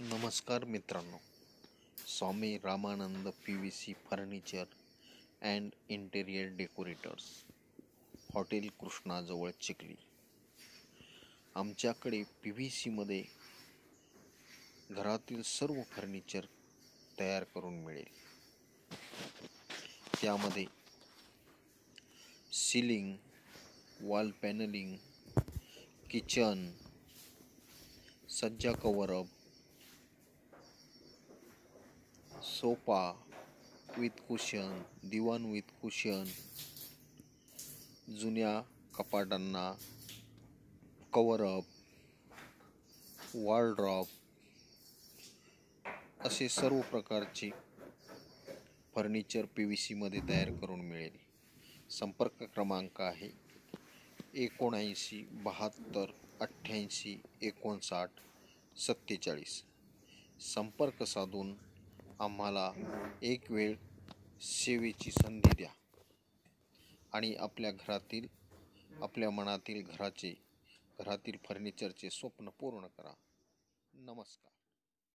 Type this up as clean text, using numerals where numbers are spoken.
नमस्कार मित्रांनो, Swami Ramanand PVC furniture and interior decorators, hotel कृष्णाजवळ चिखली. आमच्याकडे PVCमध्ये घरातील सर्व फर्निचर तयार करून मिळेल. त्यामध्ये सिलिंग, वॉल पॅनलिंग, किचन, सज्जा कवरअप, सोफा विथ कुशन, दिवाण विथ कुशन, जुन्या कपाटांना कवरअप, वॉलड्रॉप असे सर्व प्रकारचे फर्निचर PVCमध्ये तयार करून मिळेल. संपर्क क्रमांक आहे 79 72 88 59 47. संपर्क साधून आम्हाला एक वेळ सेवेची संधी द्या आणि आपल्या मनातील घरातील फर्निचरचे स्वप्न पूर्ण करा. नमस्कार.